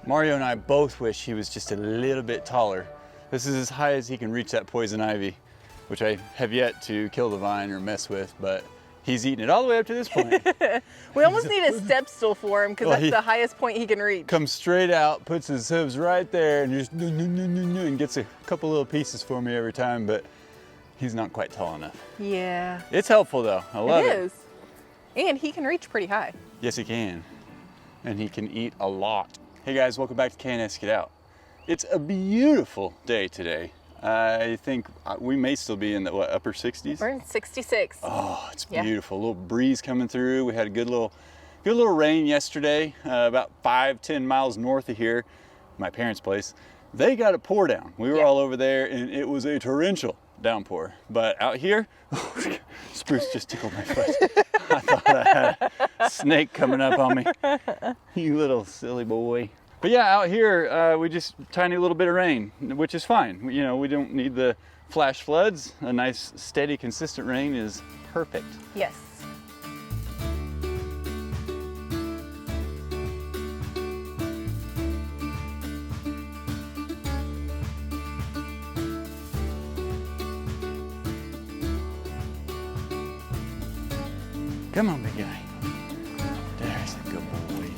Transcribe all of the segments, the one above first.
Mario and I both wish he was just a little bit taller. This is as high as he can reach that poison ivy, which I have yet to kill the vine or mess with, but he's eaten it all the way up to this point. We almost need a step stool for him because that's the highest point he can reach. Comes straight out, puts his hooves right there, and just and gets a couple little pieces for me every time, but he's not quite tall enough. Yeah. It's helpful though. I love it. It is. And he can reach pretty high. Yes, he can. And he can eat a lot. Hey guys, welcome back to K&S Get Out. It's a beautiful day today. I think we may still be in the upper 60s. We're in 66. Oh, it's beautiful. A little breeze coming through. We had a good little rain yesterday, about 5-10 miles north of here, my parents' place. They got a pour down. We were all over there, and it was a torrential downpour. But out here, Spruce just tickled my foot. I thought I had a snake coming up on me. You little silly boy. But yeah, out here, we just tiny little bit of rain, which is fine. You know, we don't need the flash floods. A nice, steady, consistent rain is perfect. Yes. Come on, big guy. There's a good boy.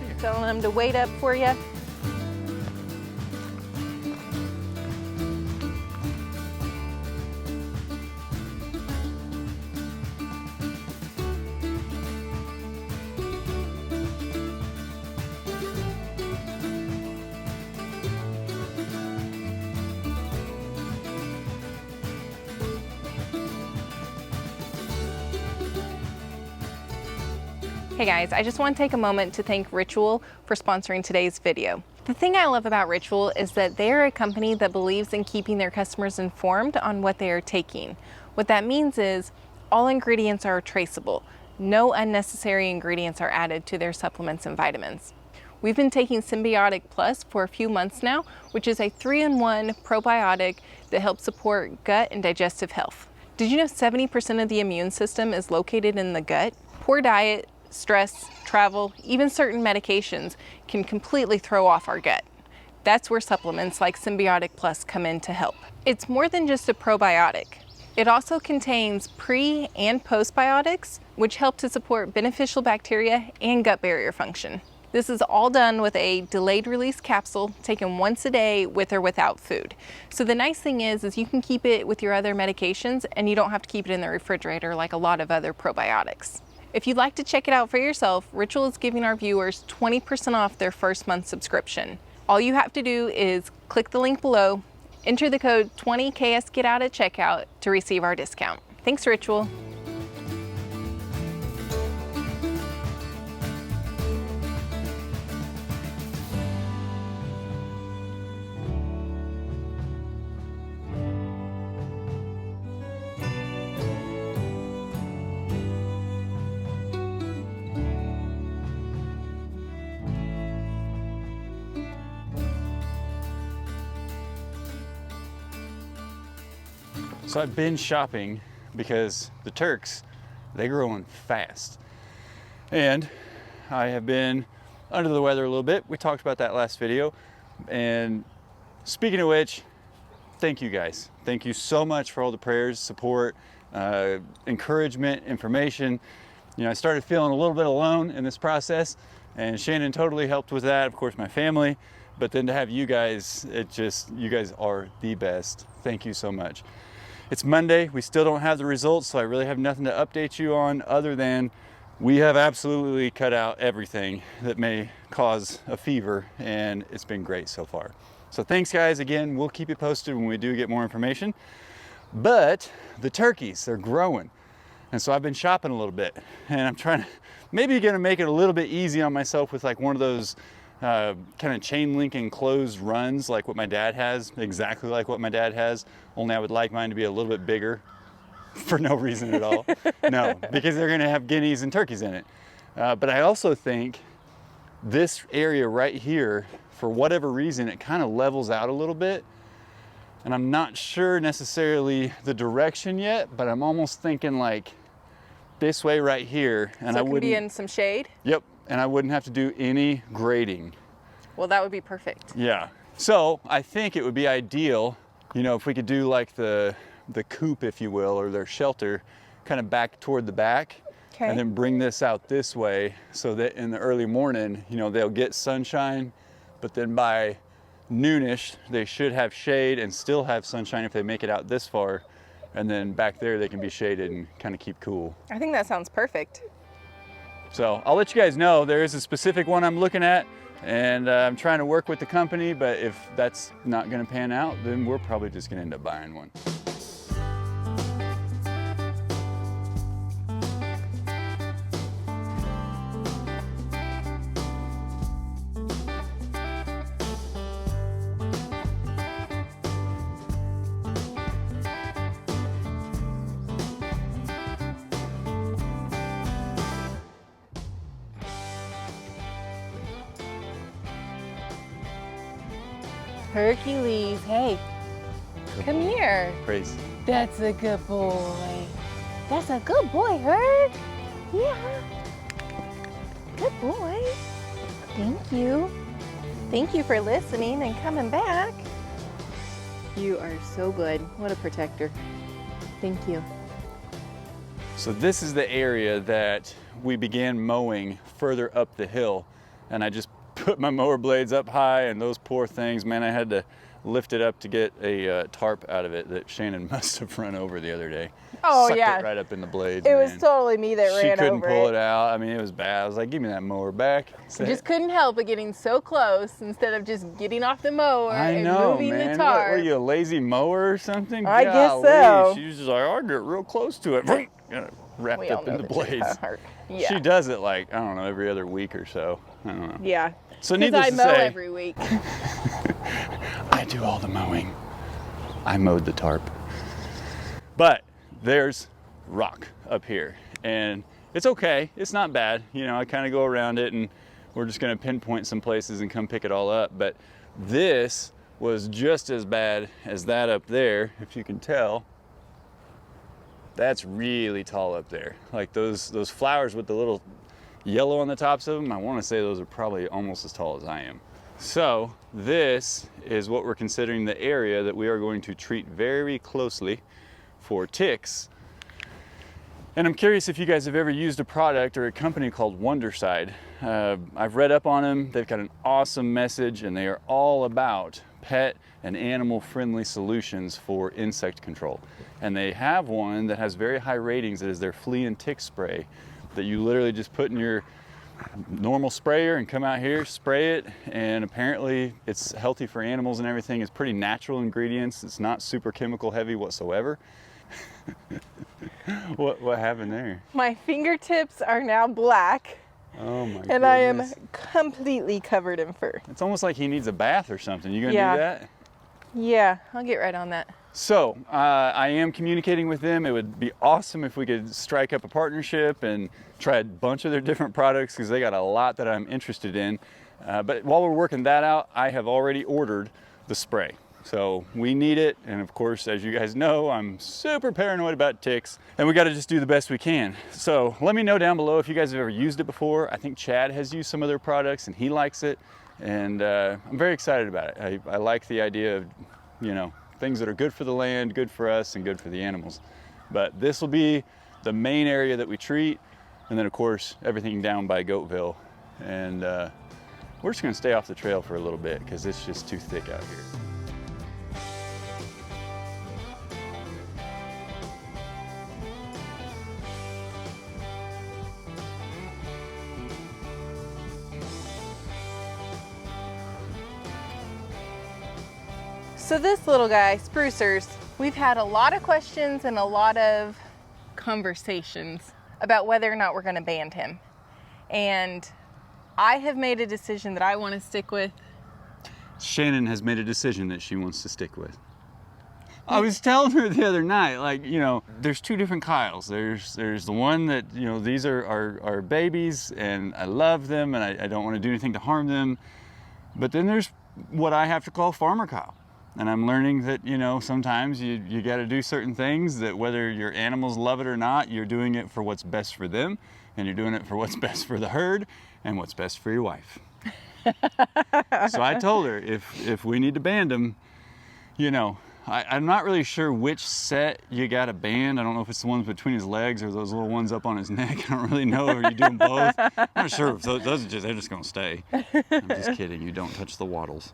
You're telling him to wait up for you? Hey guys, I just want to take a moment to thank Ritual for sponsoring today's video. The thing I love about Ritual is that they are a company that believes in keeping their customers informed on what they are taking. What that means is all ingredients are traceable. No unnecessary ingredients are added to their supplements and vitamins. We've been taking Symbiotic Plus for a few months now, which is a 3-in-1 probiotic that helps support gut and digestive health. Did you know 70% of the immune system is located in the gut? Poor diet, stress, travel, even certain medications can completely throw off our gut. That's where supplements like Symbiotic Plus come in to help. It's more than just a probiotic. It also contains pre- and postbiotics, which help to support beneficial bacteria and gut barrier function. This is all done with a delayed release capsule taken once a day with or without food. So the nice thing is you can keep it with your other medications and you don't have to keep it in the refrigerator like a lot of other probiotics. If you'd like to check it out for yourself, Ritual is giving our viewers 20% off their first month subscription. All you have to do is click the link below, enter the code 20KSGetOut at checkout to receive our discount. Thanks, Ritual. So I've been shopping because the Turks, they're growing fast. And I have been under the weather a little bit. We talked about that last video. And speaking of which, thank you guys. Thank you so much for all the prayers, support, encouragement, information. You know, I started feeling a little bit alone in this process, and Shannon totally helped with that. Of course, my family, but then to have you guys, you guys are the best. Thank you so much. It's Monday, we still don't have the results, so I really have nothing to update you on other than we have absolutely cut out everything that may cause a fever, and it's been great so far. So thanks guys again, we'll keep you posted when we do get more information. But the turkeys, they're growing. And so I've been shopping a little bit, and I'm trying to, maybe gonna make it a little bit easy on myself with like one of those kind of chain link enclosed runs like what my dad has, exactly like what my dad has, only I would like mine to be a little bit bigger for no reason at all. No, because they're gonna have guineas and turkeys in it. But I also think this area right here, for whatever reason, it kind of levels out a little bit. And I'm not sure necessarily the direction yet, but I'm almost thinking like this way right here. And so I it could wouldn't be in some shade? Yep, and I wouldn't have to do any grading. Well, that would be perfect. Yeah. So I think it would be ideal, you know, if we could do like the coop, if you will, or their shelter, kind of back toward the back, Okay. and then bring this out this way so that in the early morning, you know, they'll get sunshine, but then by noonish, they should have shade and still have sunshine if they make it out this far. And then back there, they can be shaded and kind of keep cool. I think that sounds perfect. So I'll let you guys know there is a specific one I'm looking at, and I'm trying to work with the company, but if that's not gonna pan out, then we're probably just gonna end up buying one. Hercules, hey, come here. Crazy. That's a good boy. That's a good boy, Herc. Yeah. Good boy. Thank you. Thank you for listening and coming back. You are so good. What a protector. Thank you. So this is the area that we began mowing further up the hill, and I just put my mower blades up high, and those poor things, man, I had to lift it up to get a tarp out of it that Shannon must have run over the other day. Oh, Sucked yeah. it right up in the blades. It was man. totally me that She ran couldn't over pull it. it out. I mean, it was bad. I was like, give me that mower back. I just couldn't help but getting so close instead of just getting off the mower I and know, moving man. the What tarp. are you, a lazy mower or something? I guess Golly. so. She was just like, I'll get real close to it. Wrapped We all up know in the that you're blades. hurt. Yeah. She does it like, I don't know, every other week or so. I don't know. Yeah. So Because needless I to mow say, every week. I do all the mowing. I mowed the tarp. But there's rock up here, and it's okay. It's not bad. You know, I kind of go around it, and we're just gonna pinpoint some places and come pick it all up. But this was just as bad as that up there, if you can tell. That's really tall up there. Like those flowers with the little yellow on the tops of them, I want to say those are probably almost as tall as I am. So this is what we're considering the area that we are going to treat very closely for ticks. And I'm curious if you guys have ever used a product or a company called Wondercide. I've read up on them. They've got an awesome message, and they are all about pet and animal friendly solutions for insect control. And they have one that has very high ratings. That is their flea and tick spray that you literally just put in your normal sprayer and come out here, spray it, and apparently it's healthy for animals and everything. It's pretty natural ingredients. It's not super chemical heavy whatsoever. What happened there? My fingertips are now black, Oh my goodness. and I am completely covered in fur. It's almost like he needs a bath or something. You gonna Yeah. do that? Yeah, I'll get right on that. So I am communicating with them. It would be awesome if we could strike up a partnership and try a bunch of their different products, because they got a lot that I'm interested in. But while we're working that out, I have already ordered the spray. So we need it. And of course, as you guys know, I'm super paranoid about ticks, and we got to just do the best we can. So let me know down below if you guys have ever used it before. I think Chad has used some of their products and he likes it. And I'm very excited about it. I like the idea of, you know, things that are good for the land, good for us, and good for the animals. But this will be the main area that we treat. And then of course, everything down by Goatville. And we're just gonna stay off the trail for a little bit because it's just too thick out here. So this little guy, sprucers, we've had a lot of questions and a lot of conversations about whether or not we're going to ban him. And I have made a decision that I want to stick with. Shannon has made a decision that she wants to stick with. I was telling her the other night, like, you know, there's two different Kyles. There's the one that, you know, these are babies and I love them and I don't want to do anything to harm them. But then there's what I have to call Farmer Kyle. And I'm learning that, you know, sometimes you got to do certain things that whether your animals love it or not, you're doing it for what's best for them, and you're doing it for what's best for the herd and what's best for your wife. So I told her if we need to band him, you know, I'm not really sure which set you got to band. I don't know if it's the ones between his legs or those little ones up on his neck. I don't really know if you do them both. I'm not sure if those they're just going to stay. I'm just kidding. You don't touch the wattles.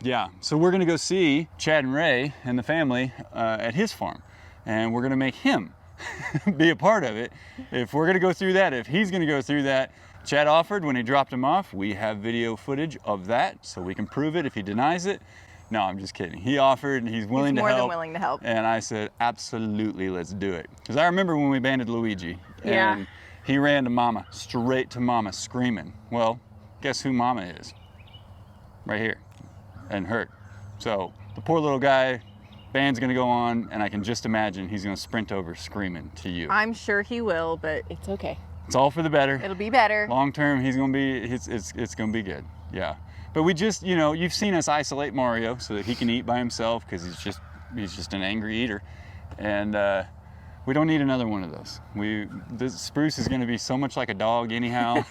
Yeah, so we're going to go see Chad and Ray and the family at his farm. And we're going to make him be a part of it. If we're going to go through that, if he's going to go through that, Chad offered when he dropped him off. We have video footage of that so we can prove it if he denies it. No, I'm just kidding. He offered and he's willing to help. More than willing to help. And I said, absolutely, let's do it. Because I remember when we banded Luigi. Yeah. And he ran to Mama, straight to Mama, screaming. Well, guess who Mama is? Right here. And hurt. So the poor little guy, band's gonna go on, and I can just imagine he's gonna sprint over screaming to you. I'm sure he will, but it's okay. It's all for the better. It'll be better. Long term, he's gonna be, it's gonna be good. Yeah. But we just, you know, you've seen us isolate Mario so that he can eat by himself because he's just an angry eater. And we don't need another one of those. This Spruce is gonna be so much like a dog anyhow,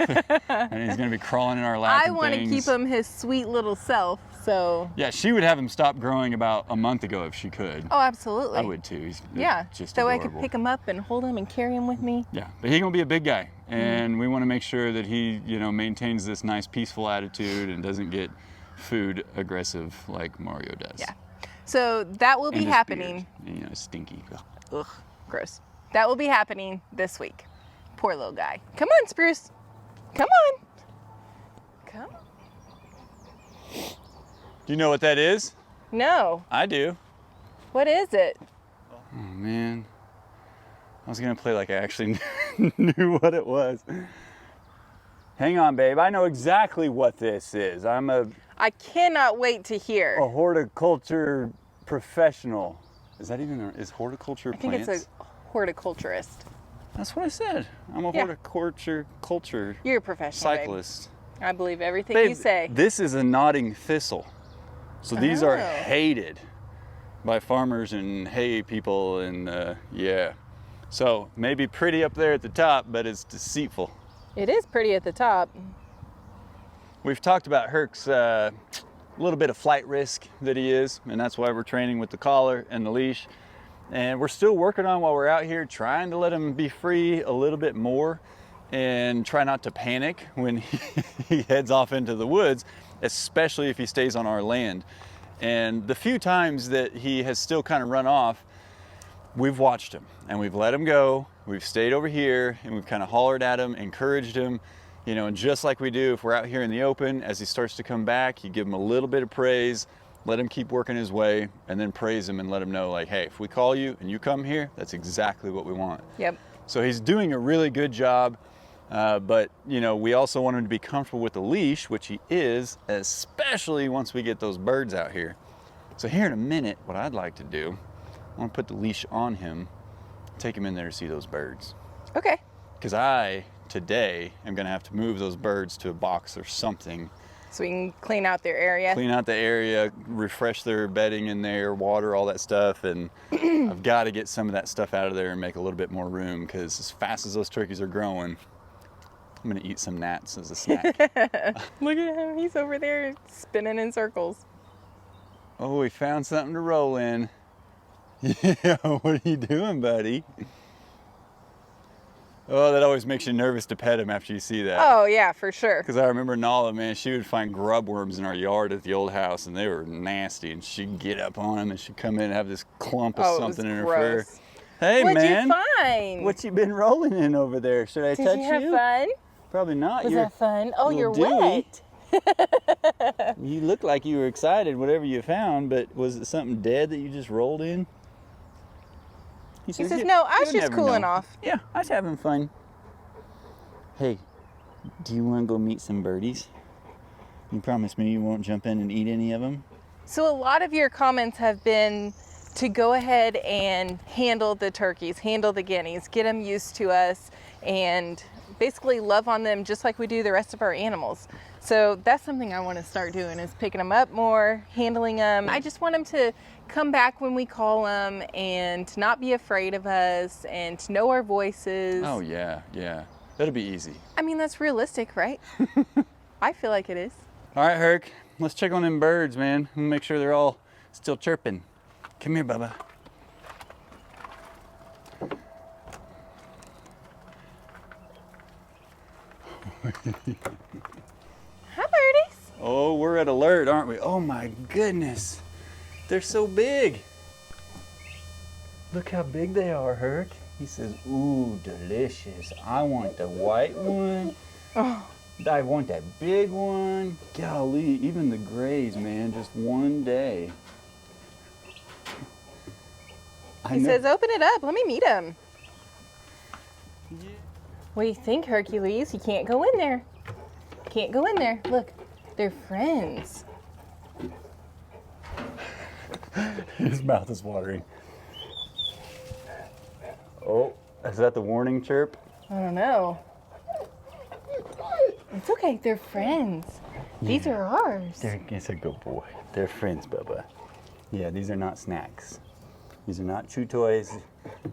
and he's gonna be crawling in our lap. I want to keep him his sweet little self, so. Yeah, she would have him stop growing about a month ago if she could. Oh, absolutely. I would too. He's just so adorable. I could pick him up and hold him and carry him with me. Yeah, but he's gonna be a big guy, and we want to make sure that he, you know, maintains this nice, peaceful attitude and doesn't get food aggressive like Mario does. Yeah. So that will be And his happening. beard, you know, stinky. Ugh, gross. That will be happening this week. Poor little guy. Come on, Spruce. Come on. Come on. Do you know what that is? No. I do. What is it? Oh man, I was gonna play like I actually knew what it was. Hang on, babe. I know exactly what this is. I cannot wait to hear. a horticulture professional. Is that even is horticulture I think plants? it's a horticulturist. That's what I said. I'm a Yeah. horticulture You're a professional, cyclist. babe. I believe everything Babe, you say. this is a nodding thistle. So these are Oh. hated by farmers and hay people, and yeah. So maybe pretty up there at the top, but it's deceitful. It is pretty at the top. We've talked about Herc's a little bit of flight risk that he is, and that's why we're training with the collar and the leash. And we're still working on, while we're out here, trying to let him be free a little bit more and try not to panic when he heads off into the woods, especially if he stays on our land. And the few times that he has still kind of run off, we've watched him and we've let him go. We've stayed over here and we've kind of hollered at him, encouraged him, you know, and just like we do if we're out here in the open, as he starts to come back, you give him a little bit of praise, let him keep working his way, and then praise him and let him know, like, hey, if we call you and you come here, that's exactly what we want. Yep. So he's doing a really good job, but you know, we also want him to be comfortable with the leash, which he is, especially once we get those birds out here. So here in a minute, what I'd like to do, I want to put the leash on him, take him in there to see those birds. Okay. Because I, today, am going to have to move those birds to a box or something. So we can clean out their area. Clean out the area, refresh their bedding in there, water, all that stuff. And I've got to get some of that stuff out of there and make a little bit more room, because as fast as those turkeys are growing, I'm going to eat some gnats as a snack. Look at him. He's over there spinning in circles. Oh, we found something to roll in. Yeah, what are you doing, buddy? Oh, that always makes you nervous to pet him after you see that. Oh, yeah, for sure. Because I remember Nala, man, she would find grub worms in our yard at the old house, and they were nasty. And she'd get up on them, and she'd come in and have this clump of something in her fur. Hey, What'd man. you find? What you been rolling in over there? Should I touch Did you have fun? Probably not. Was You're that fun? Oh, you're little dewy. wet. You look like you were excited, whatever you found, but was it something dead that you just rolled in? He says, no, I was just cooling off. Yeah, I was having fun. Hey, do you want to go meet some birdies? You promise me you won't jump in and eat any of them? So a lot of your comments have been to go ahead and handle the turkeys, handle the guineas, get them used to us, and basically love on them just like we do the rest of our animals. So that's something I want to start doing, is picking them up more, handling them. I just want them to come back when we call them and to not be afraid of us and to know our voices. Oh yeah, yeah. That'll be easy. I mean, that's realistic, right? I feel like it is. All right, Herc, let's check on them birds, man. Make sure they're all still chirping. Come here, Bubba. Hi, birdies. Oh, we're at alert, aren't we? Oh my goodness. They're so big. Look how big they are, Herc. He says, ooh, delicious. I want the white one. Oh. I want that big one. Golly, even the grays, man, just one day. He says, open it up. Let me meet him. Yeah. What do you think, Hercules? You can't go in there. Can't go in there. Look, they're friends. His mouth is watering. Oh, is that the warning chirp? I don't know. It's okay, they're friends. Yeah. These are ours. It's a good boy. They're friends, Bubba. Yeah, these are not snacks. These are not chew toys.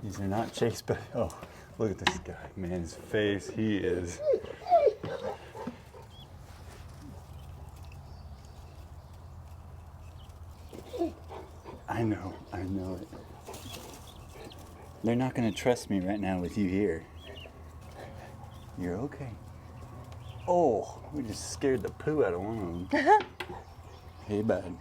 These are not chase, but oh, look at this guy, man, his face, he is. I know it. They're not gonna trust me right now with you here. You're okay. Oh, we just scared the poo out of one of them. Hey, bud.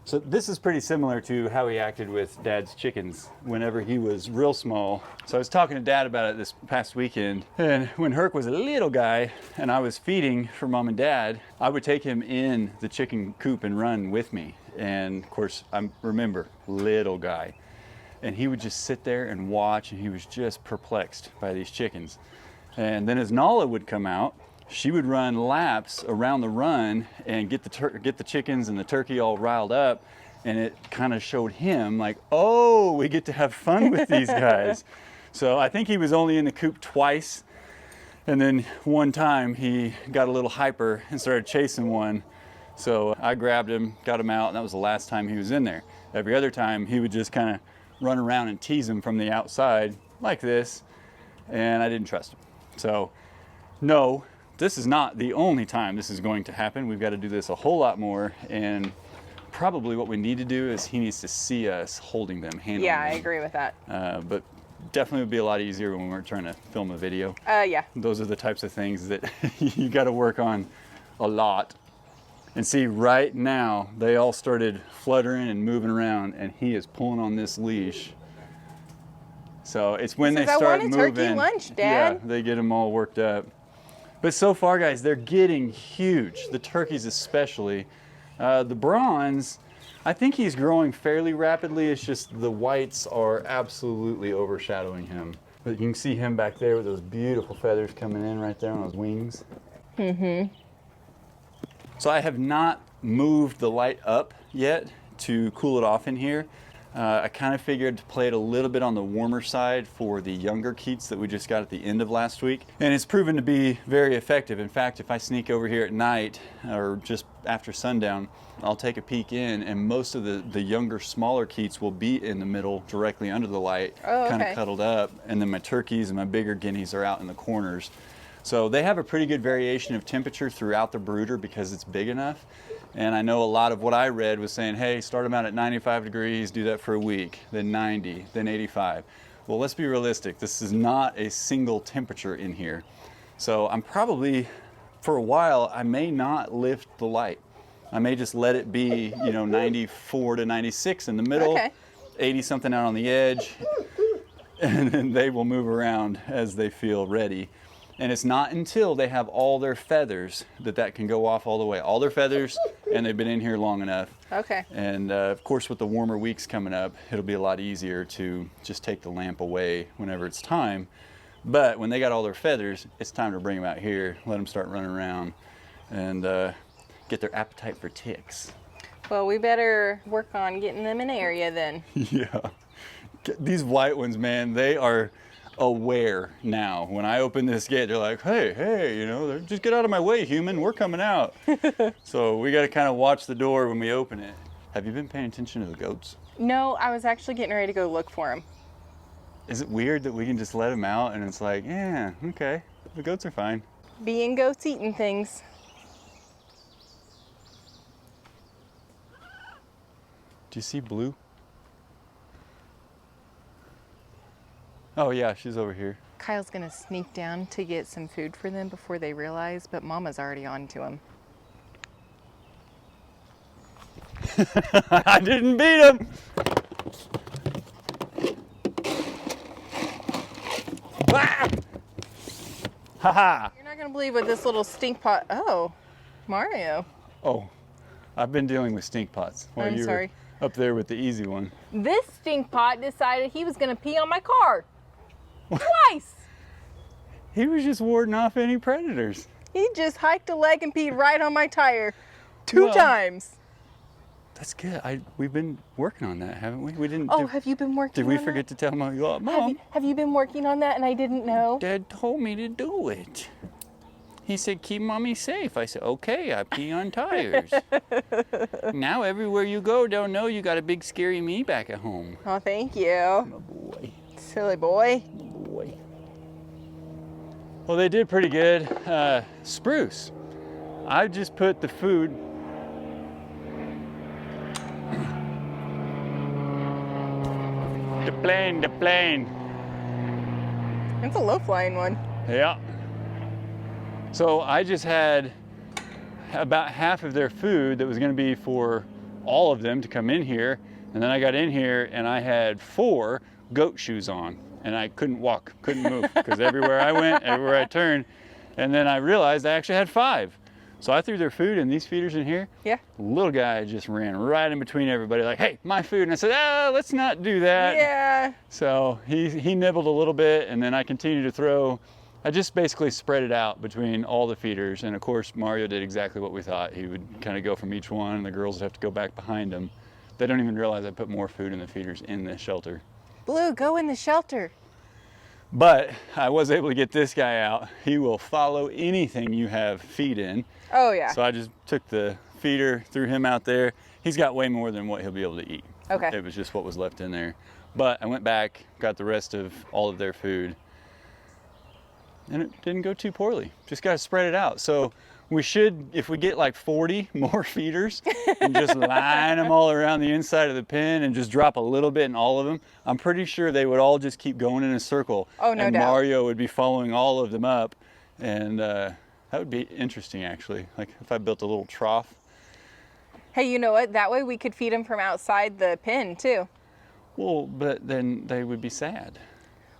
So this is pretty similar to how he acted with Dad's chickens whenever he was real small. So I was talking to Dad about it this past weekend, and when Herc was a little guy and I was feeding for Mom and Dad, I would take him in the chicken coop and run with me. And of course, I remember, little guy. And he would just sit there and watch, and he was just perplexed by these chickens. And then as Nala would come out, she would run laps around the run and get the chickens and the turkey all riled up, and it kind of showed him like, oh, we get to have fun with these guys. So I think he was only in the coop twice, and then one time he got a little hyper and started chasing one. So I grabbed him, got him out, and that was the last time he was in there. Every other time he would just kind of run around and tease him from the outside like this, and I didn't trust him. So no, this is not the only time this is going to happen. We've got to do this a whole lot more, and probably what we need to do is he needs to see us holding them, handling them. Yeah, I agree with that. But definitely would be a lot easier when we're trying to film a video. Yeah. Those are the types of things that you got to work on a lot. And see, right now, they all started fluttering and moving around, and he is pulling on this leash. So it's when they start moving. I want a turkey lunch, Dad. Yeah, they get them all worked up. But so far, guys, they're getting huge. The turkeys especially. The bronze, I think he's growing fairly rapidly. It's just the whites are absolutely overshadowing him. But you can see him back there with those beautiful feathers coming in right there on those wings. Mm-hmm. So I have not moved the light up yet to cool it off in here. I kind of figured to play it a little bit on the warmer side for the younger keats that we just got at the end of last week. And it's proven to be very effective. In fact, if I sneak over here at night or just after sundown, I'll take a peek in, and most of the younger, smaller keats will be in the middle directly under the light, kind of cuddled up. And then my turkeys and my bigger guineas are out in the corners. So they have a pretty good variation of temperature throughout the brooder because it's big enough. And I know a lot of what I read was saying, hey, start them out at 95 degrees, do that for a week, then 90, then 85. Well, let's be realistic. This is not a single temperature in here. So I'm probably, for a while, I may not lift the light. I may just let it be, 94 to 96 in the middle, 80 something out on the edge, and then they will move around as they feel ready. And it's not until they have all their feathers that can go off all the way. All their feathers, and they've been in here long enough. Okay. And of course, with the warmer weeks coming up, it'll be a lot easier to just take the lamp away whenever it's time. But when they got all their feathers, it's time to bring them out here, let them start running around, and get their appetite for ticks. Well, we better work on getting them in area then. Yeah. These white ones, man, they are aware now. When I open this gate, they're like, hey, you know, just get out of my way, human. We're coming out. So we got to kind of watch the door when we open it. Have you been paying attention to the goats? No, I was actually getting ready to go look for them. Is it weird that we can just let them out and it's like, yeah, okay, the goats are fine. Being goats eating things. Do you see Blue? Oh yeah, she's over here. Kyle's gonna sneak down to get some food for them before they realize, but Mama's already on to him. I didn't beat him. Ah! Ha ha. You're not gonna believe what this little stink pot. Oh, Mario. Oh, I've been dealing with stink pots while I'm you sorry. were up there with the easy one. This stink pot decided he was gonna pee on my car. Twice. He was just warding off any predators. He just hiked a leg and peed right on my tire. Two Well, times. That's good. We've been working on that, haven't we? We didn't. Oh, have you been working Did on we that? forget to tell Mom? Mom, Have you been working on that and I didn't know? Dad told me to do it. He said, keep Mommy safe. I said, okay, I pee on tires. Now everywhere you go, they'll know you got a big scary me back at home. Oh, thank you. Oh boy. Silly boy. Boy. Well, they did pretty good. Spruce. I just put the food. The plane. It's a low-flying one. Yeah. So I just had about half of their food that was going to be for all of them to come in here. And then I got in here and I had 4 goat shoes on and I couldn't walk, couldn't move because everywhere I went, everywhere I turned. And then I realized I actually had 5. So I threw their food in these feeders in here. Yeah. Little guy just ran right in between everybody like, hey, my food. And I said, let's not do that. Yeah. So he nibbled a little bit and then I continued to throw. I just basically spread it out between all the feeders. And of course, Mario did exactly what we thought. He would kind of go from each one and the girls would have to go back behind him. They don't even realize I put more food in the feeders in the shelter. Blue, go in the shelter. But I was able to get this guy out. He will follow anything you have feed in. Oh, yeah. So I just took the feeder, threw him out there. He's got way more than what he'll be able to eat. Okay. It was just what was left in there. But I went back, got the rest of all of their food. And it didn't go too poorly. Just got to spread it out. So we should, if we get like 40 more feeders and just line them all around the inside of the pen and just drop a little bit in all of them, I'm pretty sure they would all just keep going in a circle. Oh, no and doubt. Mario would be following all of them up. And that would be interesting, actually. Like if I built a little trough. Hey, you know what? That way we could feed them from outside the pen, too. Well, but then they would be sad.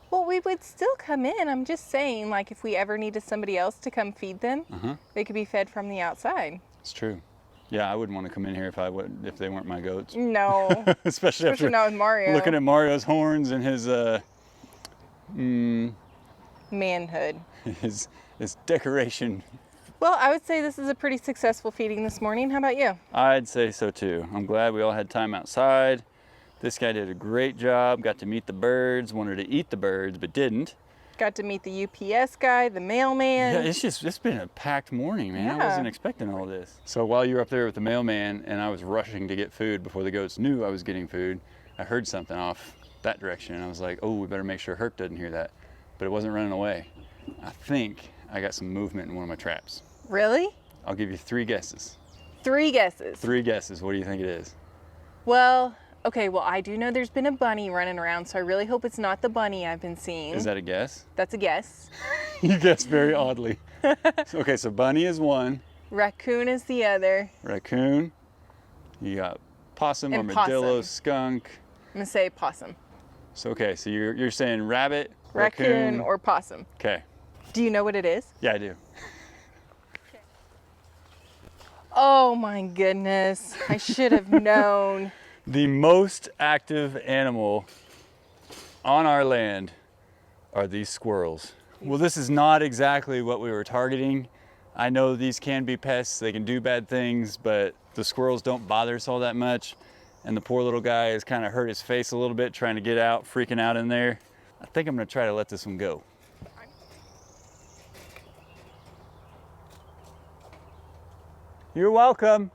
Well, we would still come in. I'm just saying, like, if we ever needed somebody else to come feed them, they could be fed from the outside. It's true. Yeah, I wouldn't want to come in here if they weren't my goats. No. Especially after not with Mario. looking at Mario's horns and his Manhood. his decoration. Well, I would say this is a pretty successful feeding this morning. How about you? I'd say so too. I'm glad we all had time outside. This guy did a great job, got to meet the birds, wanted to eat the birds, but didn't. Got to meet the UPS guy, the mailman. Yeah, it's been a packed morning, man. I Yeah. wasn't expecting all this. So while you were up there with the mailman and I was rushing to get food before the goats knew I was getting food, I heard something off that direction and I was like, oh, we better make sure Herc doesn't hear that. But it wasn't running away. I think I got some movement in one of my traps. Really? I'll give you 3 guesses. 3 guesses. 3 guesses. What do you think it is? Well, okay, well, I do know there's been a bunny running around, so I really hope it's not the bunny I've been seeing. Is that a guess? That's a guess. You guessed very oddly. Okay, so bunny is 1. Raccoon is the other. Raccoon. You got possum, And armadillo, possum. skunk. I'm gonna say possum. So okay, so you're saying rabbit, Raccoon or possum. Okay. Do you know what it is? Yeah, I do. Oh my goodness. I should have known. The most active animal on our land are these squirrels. Well, this is not exactly what we were targeting. I know these can be pests, they can do bad things, but the squirrels don't bother us all that much. And the poor little guy has kind of hurt his face a little bit trying to get out, freaking out in there. I think I'm gonna try to let this one go. You're welcome.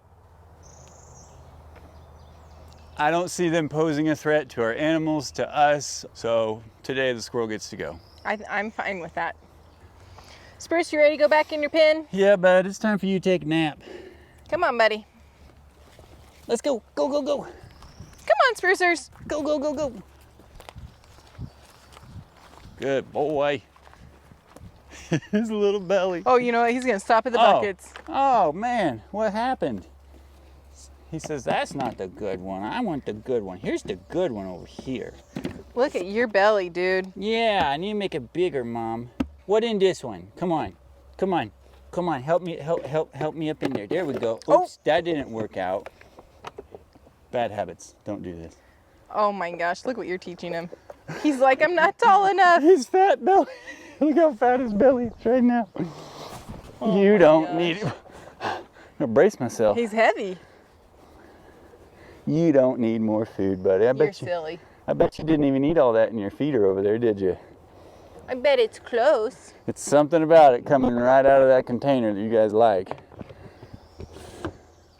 I don't see them posing a threat to our animals, to us, so today the squirrel gets to go. I'm fine with that. Spruce, you ready to go back in your pen? Yeah, bud, it's time for you to take a nap. Come on, buddy. Let's go, go, go, go. Come on, Sprucers. Go, go, go, go. Good boy. His little belly. Oh, you know what? He's gonna stop at the buckets. Oh man, what happened? He says, that's not the good one. I want the good one. Here's the good one over here. Look at your belly, dude. Yeah, I need to make it bigger, Mom. What in this one? Come on, come on, come on. Help me up in there. There we go. Oops, that didn't work out. Bad habits. Don't do this. Oh my gosh, look what you're teaching him. He's like, I'm not tall enough. His fat belly. Look how fat his belly is right now. You don't need it. I'm gonna brace myself. He's heavy. You don't need more food, buddy. You're silly. I bet you didn't even eat all that in your feeder over there, did you? I bet it's close. It's something about it coming right out of that container that you guys like.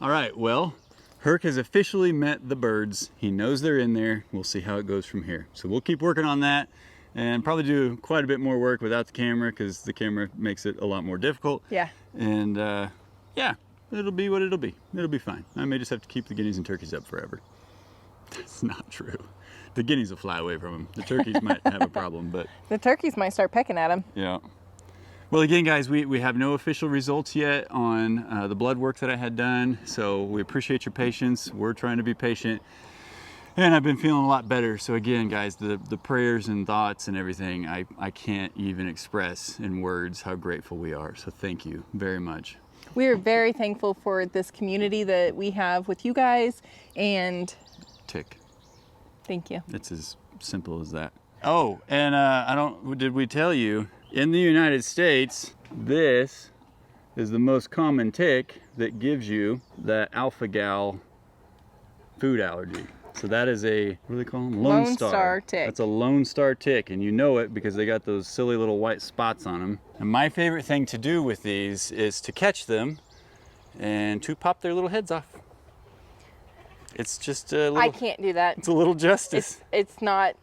All right, well, Herc has officially met the birds. He knows they're in there. We'll see how it goes from here. So we'll keep working on that and probably do quite a bit more work without the camera because the camera makes it a lot more difficult. Yeah. And yeah, it'll be what it'll be. It'll be fine. I may just have to keep the guineas and turkeys up forever. That's not true. The guineas will fly away from them. The turkeys might have a problem, but... The turkeys might start pecking at him. Yeah. Well, again, guys, we have no official results yet on the blood work that I had done, so we appreciate your patience. We're trying to be patient, and I've been feeling a lot better. So again, guys, the prayers and thoughts and everything, I can't even express in words how grateful we are. So thank you very much. We are very thankful for this community that we have with you guys, and... Tick. Thank you. It's as simple as that. Oh, and did we tell you, in the United States, this is the most common tick that gives you that alpha-gal food allergy. So that is a, what do they call them? Lone Star tick. That's a Lone Star tick, and you know it because they got those silly little white spots on them. And my favorite thing to do with these is to catch them and to pop their little heads off. It's just a little... I can't do that. It's a little justice. It's not...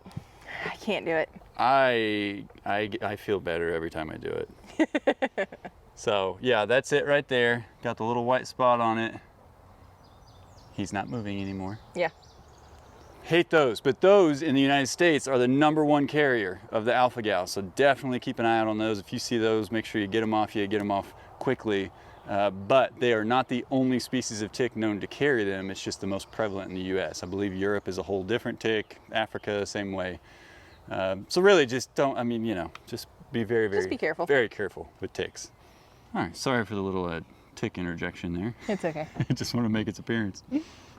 I can't do it. I feel better every time I do it. So yeah, that's it right there. Got the little white spot on it. He's not moving anymore. Yeah. Hate those, but those in the United States are the #1 carrier of the alpha-gal. So definitely keep an eye out on those. If you see those, make sure you get them off quickly. But they are not the only species of tick known to carry them. It's just the most prevalent in the US. I believe Europe is a whole different tick, Africa, same way. So really just don't, I mean, you know, just be very be careful. Very careful with ticks. All right, sorry for the little tick interjection there. It's okay. I just want to make its appearance.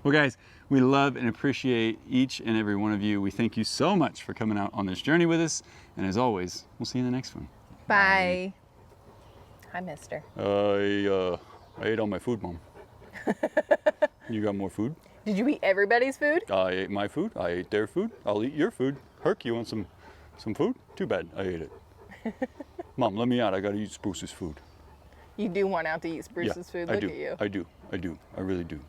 Well, guys, we love and appreciate each and every one of you. We thank you so much for coming out on this journey with us. And as always, we'll see you in the next one. Bye. Hi, mister. I ate all my food, Mom. You got more food? Did you eat everybody's food? I ate my food. I ate their food. I'll eat your food. Herc, you want some food? Too bad. I ate it. Mom, let me out. I got to eat Spruce's food. You do want out to eat Spruce's food. Look at you. I do. I really do.